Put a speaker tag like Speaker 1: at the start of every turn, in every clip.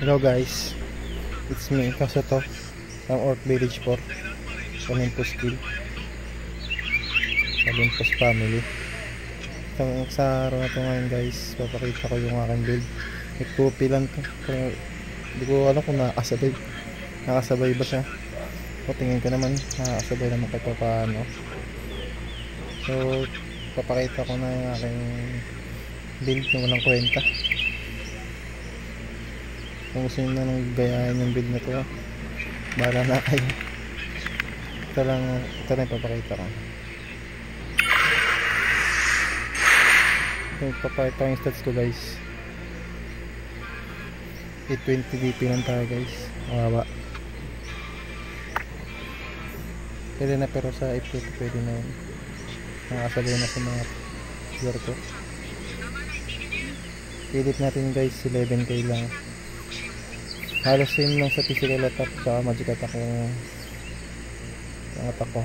Speaker 1: Hello guys, it's me, Kasoto ng Orc Village 4 Olympus Kill Olympus Family. Sa araw na ito ngayon guys, papakita ko yung aking build. Nagpupi lang to, pero hindi ko alam kung nakasabay ba siya. O tingin ko naman nakasabay naman kahit paano. So papakita ko na yung aking build na walang kwenta. Kung gusto nyo na nang gayahin yung build na to, bahala na kayo. Ito lang ipapakita ko. Ipapakita yung stats ko guys. 820 DP lang tayo guys, mababa. Pwede na, pero sa F2 pwede na yun. Nakasabay na sa mga floor ko. Edit natin guys, 11k lang. Halos same lang sa physical attack sa magic attack yung attack ko.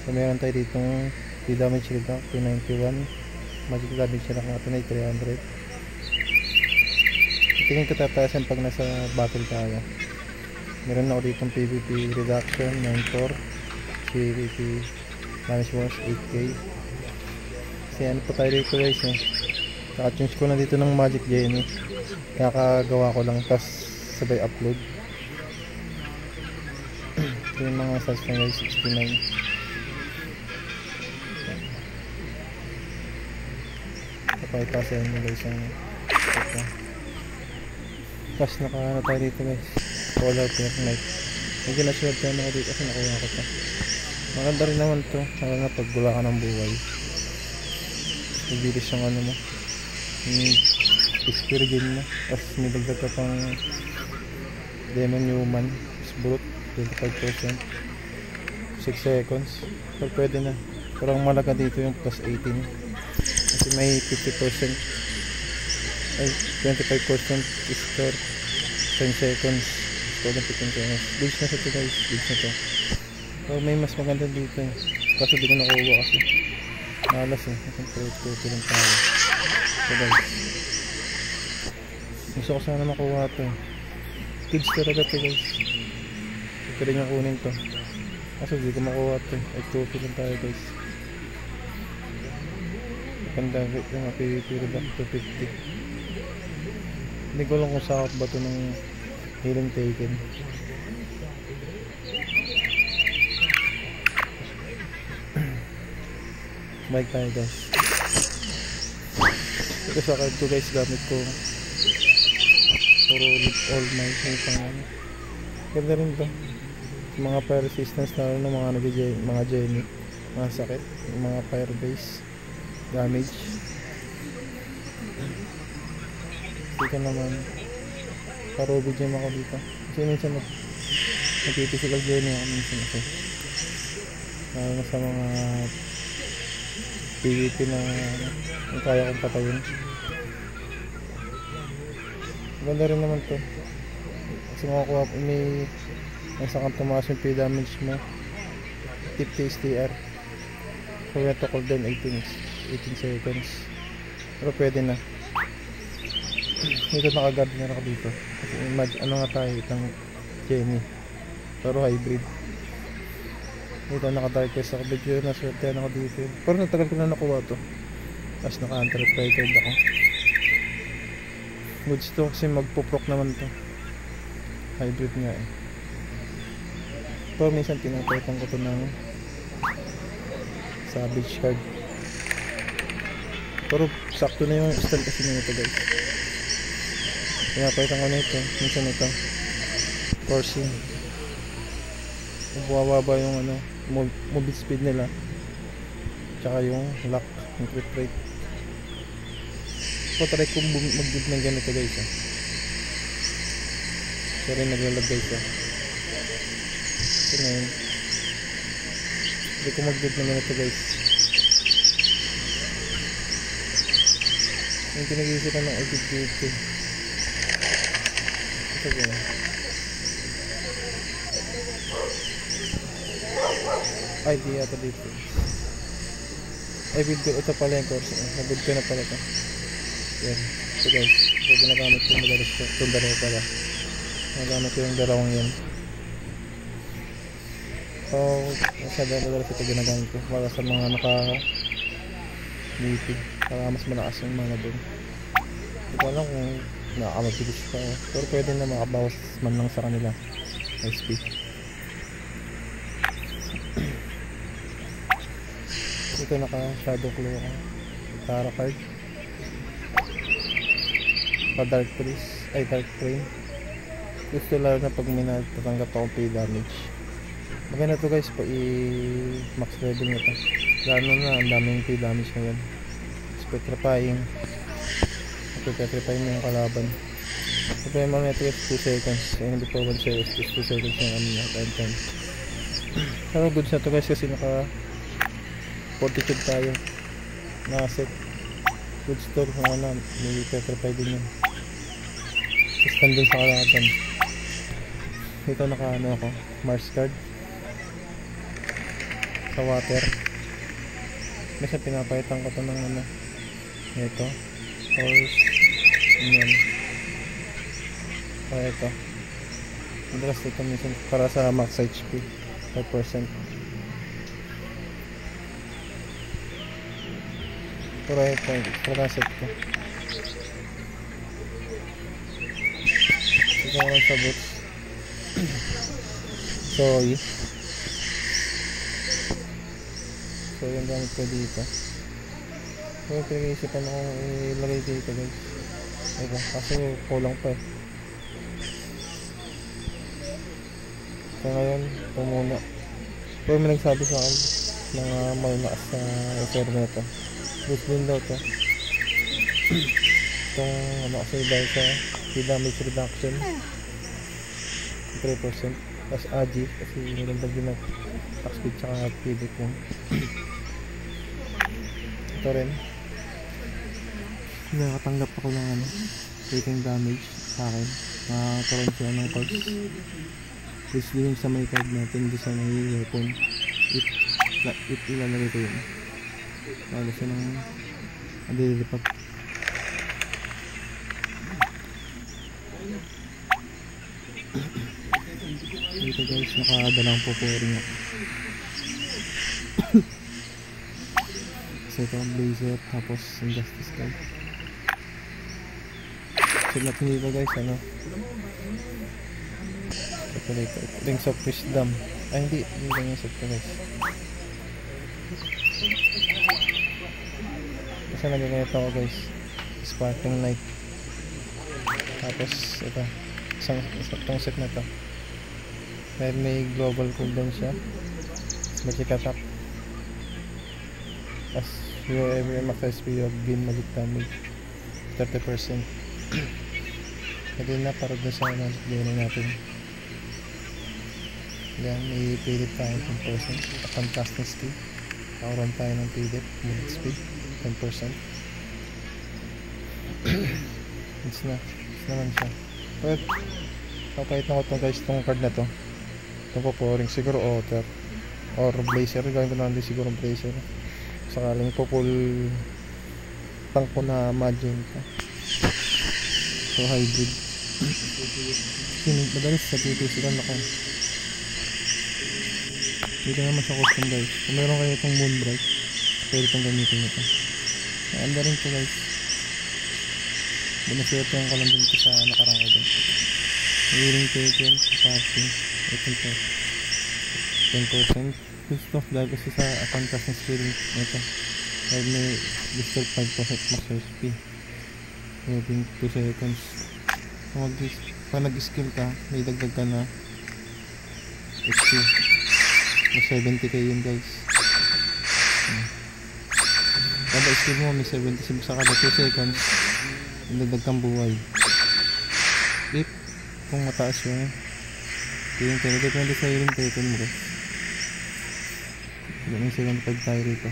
Speaker 1: So meron tayo dito yung damage reduct 291, magic damage reduct natin ay 300. Tingin ko tatasan pag nasa battle tayo. Meron ako dito yung PvP reduction 94, PvP damage bonus 8k. Kasi ano pa tayo dito guys eh, kaka-change ko na dito ng magic genie. Kakagawa ko lang, tas sabay upload. Ito yung mga stats na guys, 69. Papakita sa inyo guys ang ito. Tas nakaano tayo dito guys, Call Out Your Knight. Medyo na-sword tayo ako dito kasi nakuha ko ito. Maganda rin naman ito, lalo na pag gula ka ng buhay. Mabilis yung ano mo, spear gain mo. Tapos may dagdag ka pang demon human brute 25%, 6 seconds. So pwede na, pero ang malaga dito yung plus 18 kasi may 50% ay 25% spear 10 seconds. So 15 seconds builds na sa ito guys, builds na to. So may mas maganda dito eh, kasi di ko nakuha kasi malas eh, kasi lang tayo. So guys, gusto ko sana makuha ito eh. Kids talaga ito guys, ito rin yung kunin to kasi hindi ko makuha ito eh. Ay 2 lang tayo guys. Ganda yung PvP reduct 250. Hindi ko lang kung sakot ba ito ng healing taken. Bike tayo guys. Ito sa card ko guys, gamit ko puro all my pang ganda rin to mga fire resistance, lalo na mga Jenny, mga sakit, mga fire base damage. Dito naman parubi gem ako dito kasi minsan nagpipisilag Jenny ako minsan kasi lalo na sa mga PvP na kaya kong patayin. Ganda rin naman to kasi makakuha may isang kang tumakas yung P damage mo, tip STR. So we have to call down 18 seconds, pero pwede na. Dito nakagard na ako dito kasi imagine ano nga tayo, itang Jenny pero hybrid. Dito naka-darkest ako, medyo naswertehan ako dito pero natagal ko na nakuha to. Tapos naka-anti-required ako. Goods to kasi magpo-proc naman to, hybrid nga eh. Pero minsan pinapalitan ko to ng Savage card, pero sakto na yung stand kasi nito guys. Pinapalitan ko na ito, minsan ito coursing, bumababa yung ano, movement speed nila, tsaka yung lock, yung crit rate. So try kong mag-build ng ganito guys eh. Pero naglalag guys eh. So na yun, hindi ko mag-build ng ganito guys. Yung pinag-iisipan ng edit dito ito gano'n. Ay di yata dito. Ay build ko, ito pala yung course. Nag-build ko na pala ito. Yan. ito guys. So ginagamit ko madalas ito. Itong dalawa pala. Ginagamit ko yung dalawang yan. So madalas ito ginagamit ko para sa mga naka-native, para mas malakas yung mana doon. Hindi ko alam kung nakamabilis pa, pero pwede na makabawas man lang sa kanila SP. Ito naka shadow claw ako, Tara card pa dark freeze, ay dark frame. Gusto lalo na pag may natatanggap akong pay damage. Maganda to guys, pa i-max level na to, lalo na ang daming pay damage na yan. Petrifying mo yung kalaban. Ito yung mga ito 2 seconds, yung hindi pa 1 seconds, 2 seconds yung ano na time. Pero goods na to guys kasi naka fortitude tayo, nakaset good store kung ano, may petrify din yun, stand din sa kalaban. Ito naka ano ako, Mars card sa water. Kasi pinapalitan ko to ng ano, ito force yan, o ito madalas ito minsan para sa max HP 5%. pero ito set ko ito lang sa boots. So yung gamit ko dito. So pinag-iisipan ako ilagay dito guys. Ito, kasi kulang pa eh. So ngayon, ito muna. Pero may nagsabi sa akin mga malalakas sa reserve na ito. Boost din daw ito. Itong ano kasi dahil sa damage reduction 3%. Tapos AG kasi nilagdag din ng attack speed tsaka pivot yun. Ito rin, nakatanggap ako ng ano, rating damage sa akin, nakakaroon siya ng cards. Please din sa may card natin doon sa may weapon, it ilalagay ko yun lalo siya ng adilipap. Dito guys, nakadalang pupuring ako. So ito ang blazer, tapos injustice card. Sulat nito guys, ano, ito dito, rings of wisdom. Ay hindi lang yung set ko guys, kasi nagaganito ako guys, sparkling light. Tapos ito, isang set na to dahil may global cooldown siya, magic attack. As your every max SP of gain magic damage 30%. Pwede na para dun sa magic gain natin. Then may pilit tayo 10%. At ang casting skill, nakaroon tayo ng pilit magic speed 10%. It's naman siya. But papayit na ko itong guys, itong card na to. Itong po-pouring siguro otter or blazer. Gawin ko na din siguro blazer sakaling po-pull tank ko na magenta. So hybrid. Madalas sa tutusikan ako. Dito naman sa custom guys. Kung meron kayo itong Moonbright, pwede itong gamitin ito. Maganda rin ito guys. Binasito yung kalang din ito sa nakarang ko din. Healing taken, parting, ito ito 10%. Gusto dahil kasi sa fantastic scaling ito. Dahil may disturb 5% max HP within 2 seconds. Pag nag-skill ka, may dagdag ka na HP. May 70k yun guys. Kada skill mo may 76 sa kada 2 seconds. May dagdag kang buhay. If kung mataas yung healing taken, depende sa healing taken mo guys. May 75 tayo rito.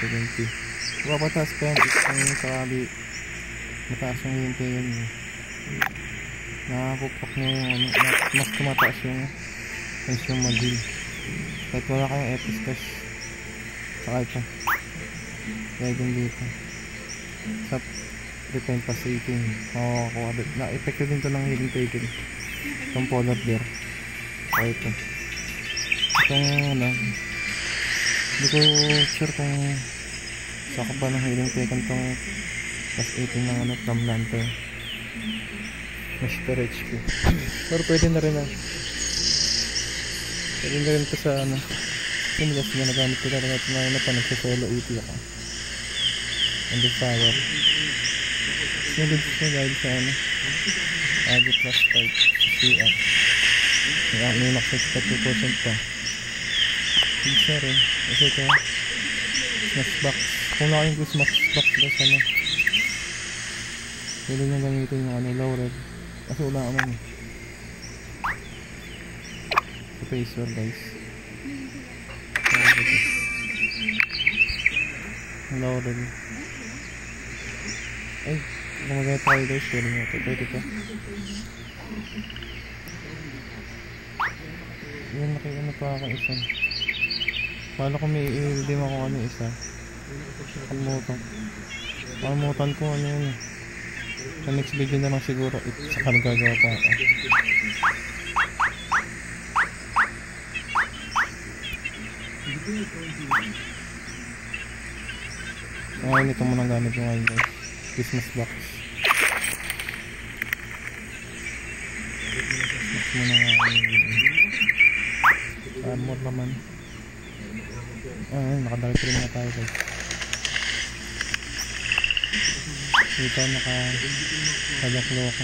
Speaker 1: 70. Mapataas pa yan ang sakabi mataas yung hintayin nyo. Nakapupak nyo yung ano, mas tumataas yung tension module. Kahit wala kayong epic test saka ito. Kaya din dito. sa Define Plus 18 makakuha din. Na-effective din to ng healing taken itong polar bear. Okay, itong ano, hindi ko sure kung sakop ba ng healing taken itong Plus 18 ng ano, from lantern Mr. HP. Pero pwede na rin na pwede na rin ito sa ano, similas na nagamit ko talaga ito na pa nagsasolo EP ako and the fire sinigod ko dahil sa ano Adi plus 5 CR may max pa 2% pa hindi siya rin kasi ito smash box kung nakain ko smash box guys ano pwede nyo gamitin yung ano laurel kasi wala naman ito pacer guys ang laurel ay gumagaya tayo guys pwede nyo ito pwede ito yun ano pa ako isa paano ko may i-redeem ako ano isa kalimutan ko ano yun sa next video na lang siguro saka nagagawa pa ako ngayon ito muna gamit ko ngayon guys Christmas box ito muna nga armor naman nakadalip rin na tayo guys dito nakadaklo ako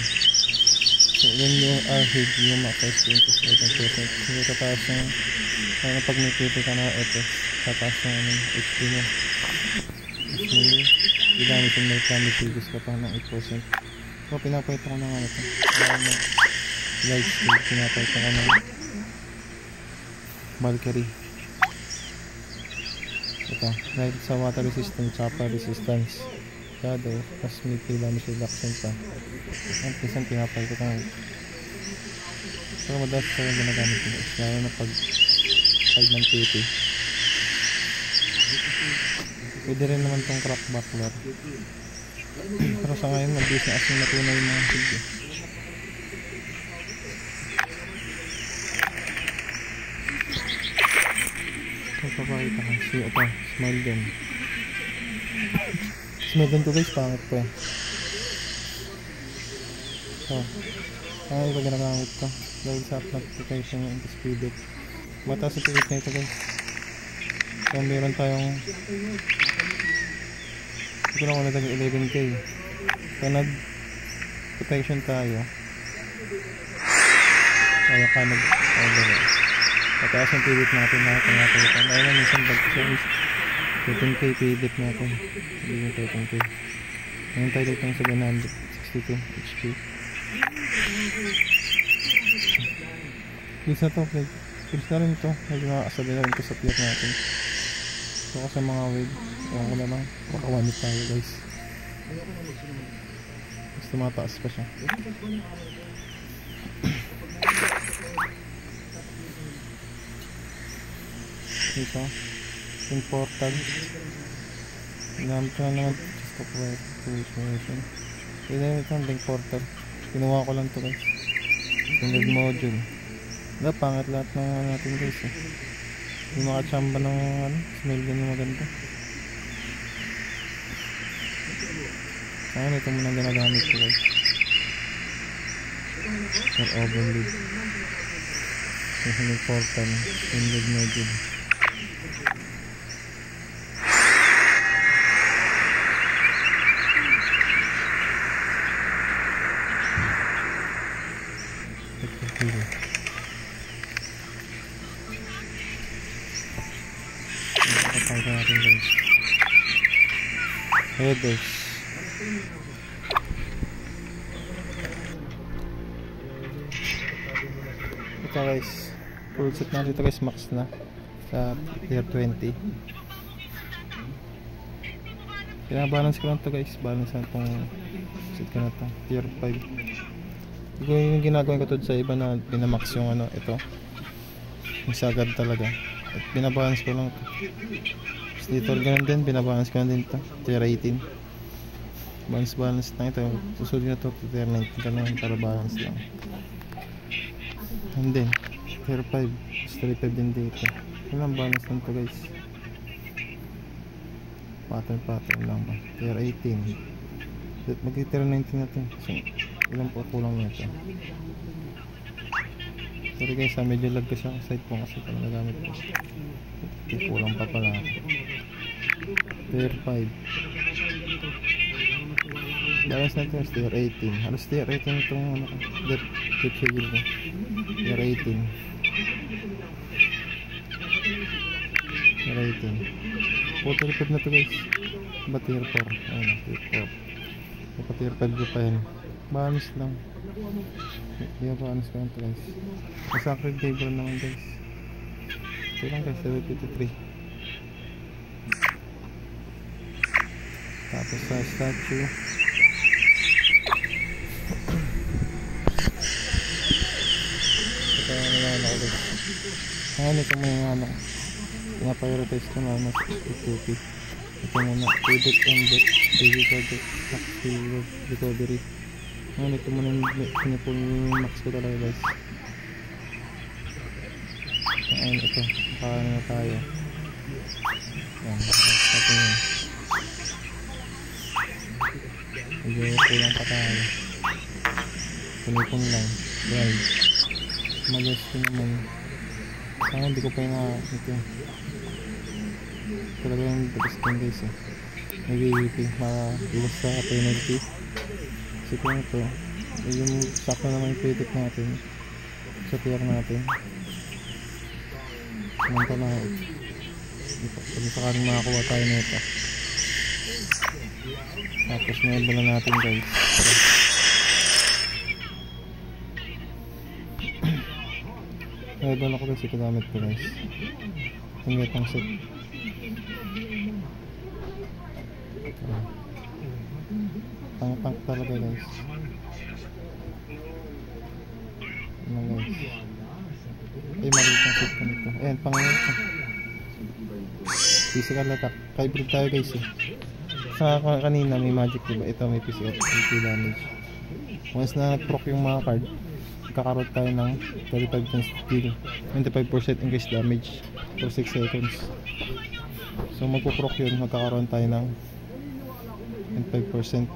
Speaker 1: so then yung arcade yung max 20% so tataas yung pag may PT ka na ito tataas yung HP mo ginamit yung may family series ka pa ng 8% so pinapayta ko na nga ito light speed pinapayta ko ng Valkyrie ito dahil sa water resistance chopper resistance shadow tapos may damage reduction pa ang pisang pinapayta ko pero madalas ko yung ginagamit ko lalo na pag 5 man PT pwede rin naman tong crack buckler pero sa ngayon mabilis na asing natunay yung mga video papakita ko si ito smile gun smile gun ko guys pangit ko so ay ito ginagamit ko dahil sa application yung speed it mataas sa pilit na ito guys so meron tayong ito lang ako naging 11k so nag protection tayo kaya ka nag mataas yung pilit natin dahil na minsan bag-service 13k pilit natin hindi yung 13k ngayon tayo dito sa 162 HP please na to please na rin to medyo nakakasabi na rin to sa tier natin so kasi mga wave ewan ko na lang makawanit tayo guys mas tumataas pa siya dito yung portal ginamit ko na naman just to provide situation ginamit ko yung portal kinuha ko lang to guys yung module pangit lahat ng natin guys yung mga chamba ng smell din yung maganda ito muna ginagamit ko guys for oven lid yung portal yung lid module headers ito guys full set na dito guys max na sa tier 20 pinabalance ko lang ito guys balance na itong set ko na ito tier 5 yung ginagawin ko to sa iba na pinamax yung ano ito yung sagad talaga at binabalance ko lang ito dito ganun din binabalance ko lang din ito tier 18 balance lang ito. Susunod na to tier 19 ka na yun para balance lang. And then tier 5 tier 5 din dito. Yun lang, balance lang to guys. Pattern lang ba. Tier 18 mag-tier 19 natin. So ilang po kulang nito. Sorry guys, medyo lag kasi ako side po kasi pala nagamit ko. Kulang pa pala ako. Tier 5 balance natin yung tier 18. Halos tier 18 itong ano ko, dip schedule ko. Tier 18 tier 18 tier 5 na to guys. Ba tier 4? Ayun na, tier 4 pa tier 5 ko pa yan. Balance lang. Iya, balance ko lang to guys. Masakrig table naman guys. Ito lang guys, 753. Tapos sa statue ito yung nangyayala ko guys. Ngayon ito may ano, pinaprioritize ko na mas P2P. Ito muna, edit and recovery. Ngayon ito muna pinipul max ko talaga guys. Ngayon ito, makaano na tayo. Yan, natin yun. Medyo kulang pa tayo. Pinipun lang. Drive. Malas ko naman. Sana hindi ko pa yung ito. Talaga yung testing guys eh. Nag-EVP. Makalas sa penalty. Kasi kung ito, yung sakto naman yung critic natin. Sa tier natin. Samantala kung sakaling makakuha tayo na ito. Tapos may bala natin guys. May bala ko kasi kagamit ko guys. Ang gatang set. Tank talaga guys. Ano guys. Ay maliit ang set ko nito. Ayan, pangalit ko. Physical attack. Hybrid tayo guys eh. Sa kanina may magic diba? Ito may physical damage. Once na proc yung mga card, kakaroon tayo ng 35% steal, 25% increase damage for 6 seconds. So magpo-proc yun, magkakaroon tayo ng 25%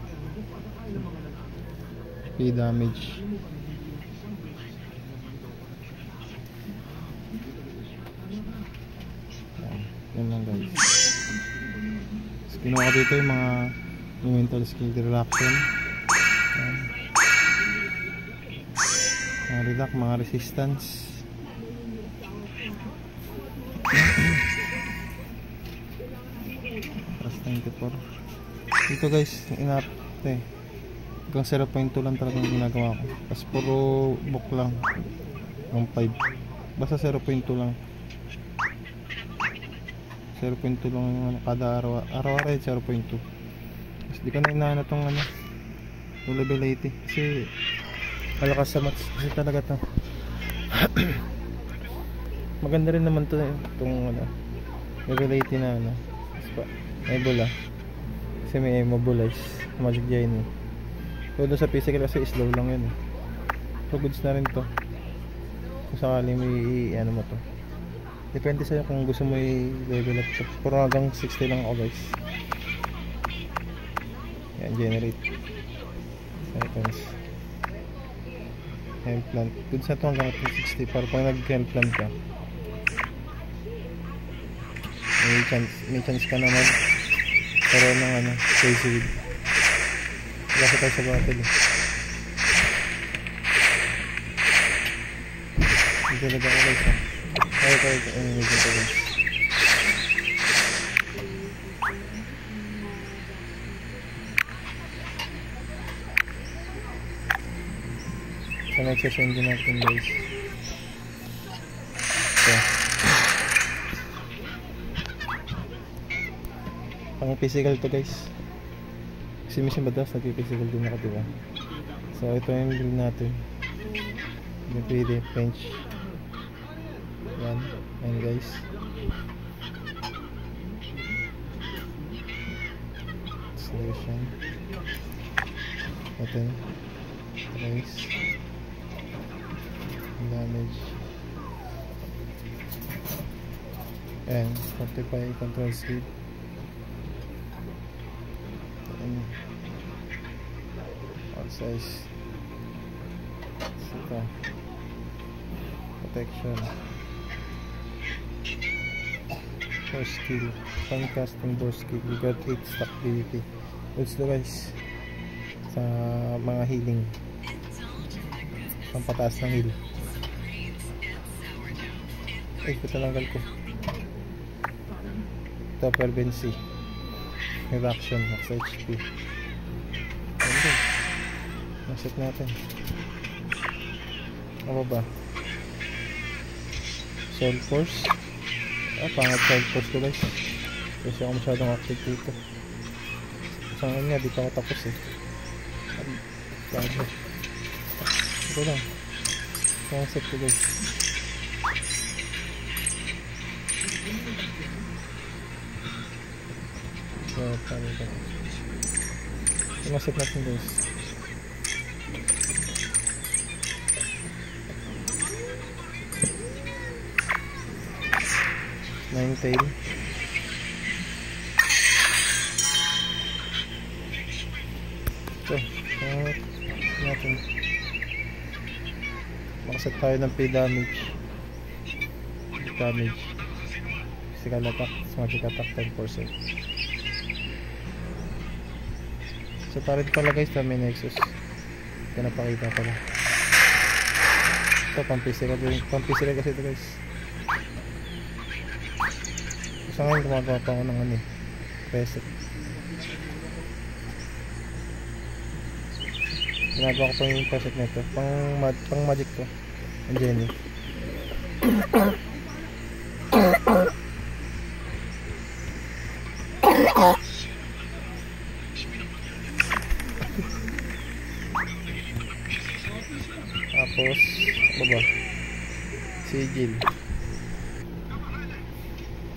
Speaker 1: P damage. Yan lang guys. So, kinuha ko dito yung mga mental skill reduction. Mga reduct, mga resistance. Plus 94. Dito guys, ito eh. Hanggang 0.2 lang talaga yung ginagawa ko. Tapos puro book lang. Ang 5. Basta 0.2 lang. 0.2 lang yung ano, kada araw-araw ay 0.2. Tapos di ka na inaano tong ano, yung level 80 kasi malakas sa mats kasi talaga to. Maganda rin naman to itong ano, level 80 na ano, Ebola kasi may mobilize magic giant. So doon sa physical kasi slow lang yun eh. So goods na rin to kung sakaling may ano mo to. Depende sa'yo kung gusto mo i-level up to. Pero hanggang 60 lang ako guys. Yan, generate seconds. Health plant. Good sa ito hanggang 60. Para pag nag-health plant ka, may chance ka na magkaroon ng ano, crazy weed. Kasi tayo sa battle eh. Hindi talaga ako guys ha. Kaya medyo ito guys. So nagsasend din natin guys. So pang physical to guys. Kasi minsan madalas nag-physical din ako diba. So ito yung build natin. Yung 3D bench. Yan, ayan guys. Solution. natin. Trace. Damage. And fortify control speed. And all size. Ito. Protection. Force skill. Fun casting force skill. You got 8 stack PvP. Let's do guys. Sa mga healing. Pampataas ng heal. Ay, patalanggal ko. Ito, fervency. Reduction. Max HP. Ayan din. Naset natin. Ano ba? Soul Force. Pangat Soul Force ko guys. Kasi ako masyadong active dito. Sa ngayon nga, dito ako tapos eh. Ito lang. Pangat ko guys. So, paano ito? Pinaset natin guys. Ninetail. Ito, natin. Makaset tayo ng P damage. Physical attack, magic attack 10%. So tarit pala guys na may Nexus. Ito napakita pala. Ito pampisira kasi ito guys. Sa ngayon gumagawa pa ako ng ano eh, reset. Ginagawa ko pa yung reset nito. Pang magic to. Ang Jenny. Tapos baba sigil.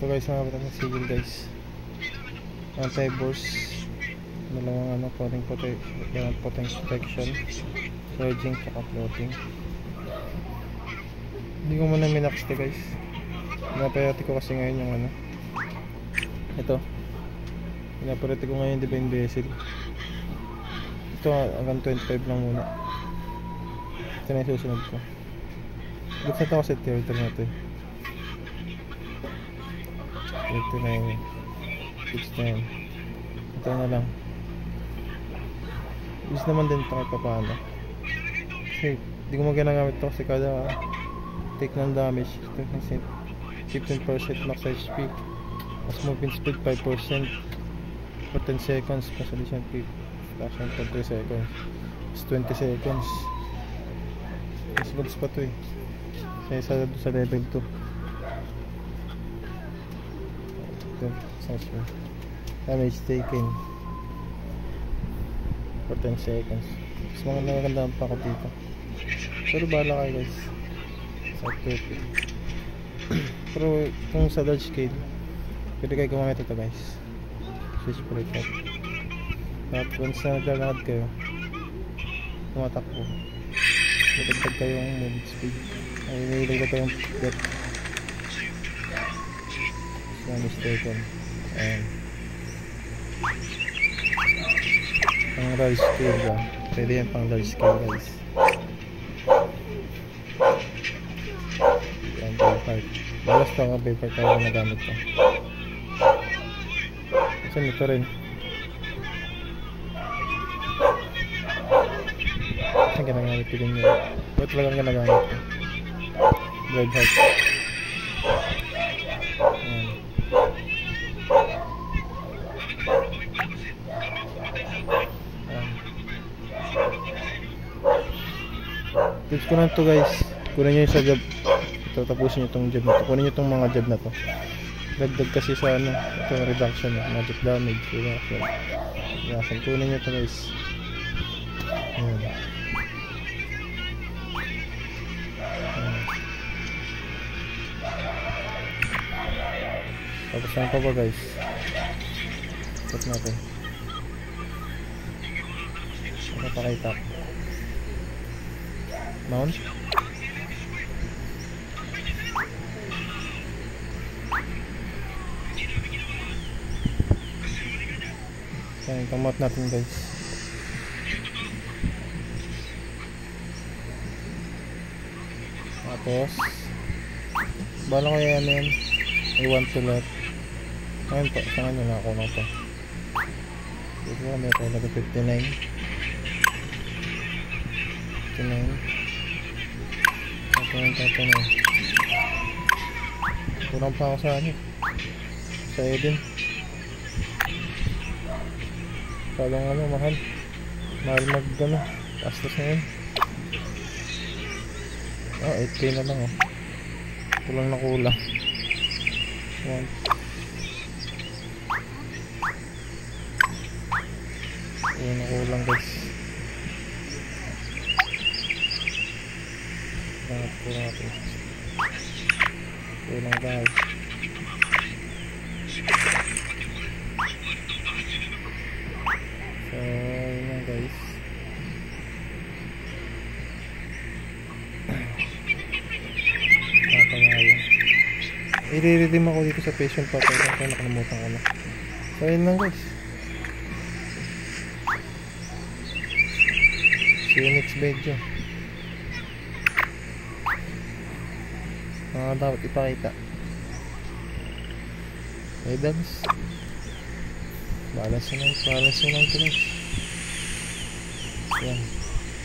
Speaker 1: Ito guys, mga ng sigil guys. Anti-burst. Dalawang floating protection. Surging tsaka floating. Hindi ko muna minax ito guys. Pinapriority ko kasi ngayon yung ito. Pinapriority ko ngayon yung Divine Vessel. Ito hanggang 25 lang muna. Ito na yung susunod ko. Gusto ito kasi tier 3 na ito eh. Ito na yung 610. Ito na lang. Use naman din ito kahit paano. Kasi hindi ko maganagamit ito kasi kada take ng damage 15% max HP. Mas movement speed 5% for 10 seconds. Plus addition speed flash for 3 seconds. It's 20 seconds. Mas goods pa ito eh. Kaya sa level 2. Damage taken for 10 seconds. Mas magandang pa ako dito. Pero bahala kayo guys. Sa 30. Pero kung sa large scale, pwede kayo gumamit ito guys. Switch break up. At once na naglalakad kayo, tumatakbo, matagtag kayong movement speed. Ay nilagay kayong depth. So mistaken. Ayan. Pang large scale ba? Pwede yan pang large scale guys. Ayan, Baypart. Balas ka nga Baypart tayo na nagamit ko. Kasi nito rin. Kasi ginagamit ko din yun. Ba't talagang ginagamit ko? Drive heart. Ayan. Tips ko na ito guys, kunin nyo yung sa job ito, tapusin nyo itong job na ito, kunin nyo itong mga job na ito. Dagdag kasi sa ito reduction, magic damage, reduction, kunin nyo ito guys. Ayan. Tapos saan pa ba guys, set natin napakita ko. Mount. Ayan, kamot natin guys. Tapos bala ko yan yan. I want to let. Ngayon po, saan nyo na ako na ito. Dito kami ito, nag 59. 59. Ito na. Kulang pa ako sa ano. Sa Eden. Parang ano, mahal. Mahal mag ano. Pastos na yun. Oh, 8K na lang oh. Kulang na kulang. Yan. Kulang na kulang guys. Kulang natin. Kulang guys. So, yun lang guys. I-redeem ako dito sa patient pa pero nakalimutan ko na. So yun lang guys. See you next video. Dapat ipakita. Medals. Balance na ito guys. Yan.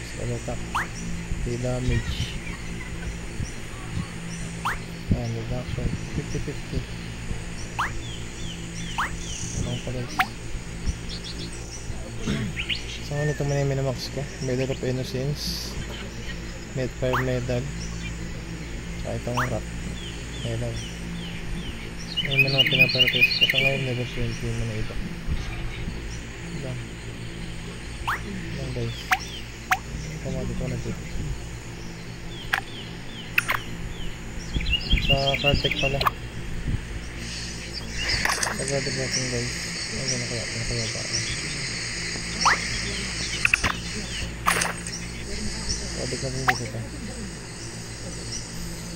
Speaker 1: Skeletak. Damage. Ayan, reduction 50-50. Ano pa guys. So ano ito muna yung minamax ko. Medal of Innocence, Medfire Medal, saka itong rock medal. Ayan mo na pinaparatest ko. Sa ngayon level 20 mo na iba. Ayan guys. Kamali ko na dito. Sa card deck pala. Sa card deck natin guys. Ayun, nakaya ba ako. Card deck natin dito ito.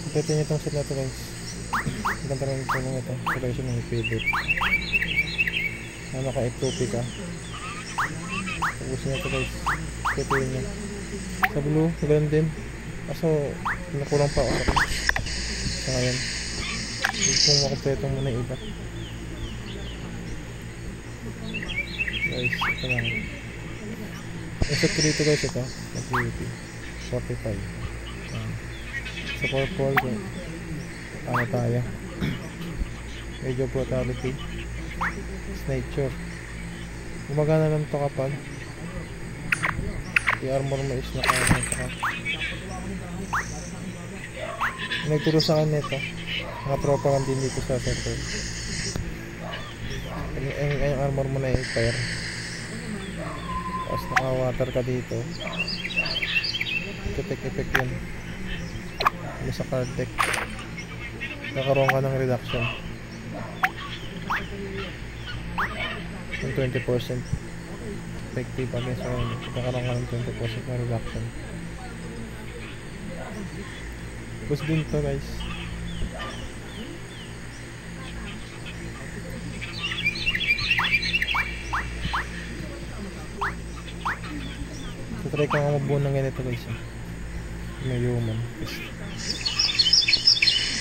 Speaker 1: Ipete nyo itong set na ito guys. Ganda rin ito nung ito. Selection ng ipedit. Naka F2P ka. Tapusin nyo ito guys. Ipete nyo. Sa blue, ganoon din. Kaso, nakulang pa ako. So ngayon, kung makumpleto mo na iba guys, ito lang yung set ko dito guys, ito activity 45 sa purple ano tayo medyo brutality nature gumagana lang ito kapal i-armor mo is naka nagturo sa akin nito mga tropa lang din dito sa center. Yung armor mo na i-fire tapos naka water ka dito take effect yun ano sa card deck nakaroon ka ng reduction ng 20% effective against so nakaroon ka ng 20% na reduction. Boost din to guys. So try ko nga mabuo ng ganito guys. May human.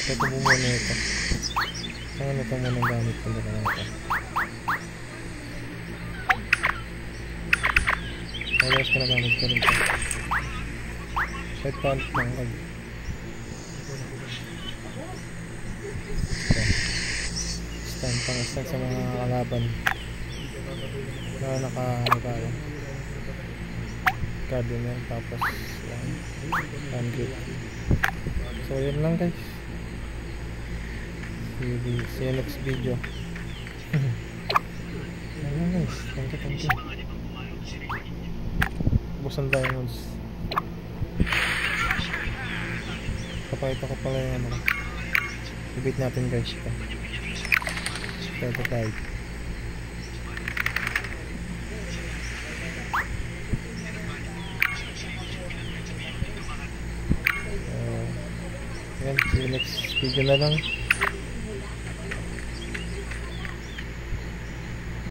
Speaker 1: Ito po muna ito. Ang ito muna ng gamit ko dito na ito. Alas ko na gamit ko rin ito. Side pant lang guys. Pang-stand sa mga kalaban na naka-ano cardinal tapos yan handgrip. So yun lang guys, see you next video. Yun lang guys, thank you busan diamonds. Kapahit ako pala yung ano ibit natin guys ito. Prototype. Yan, see you next video na lang.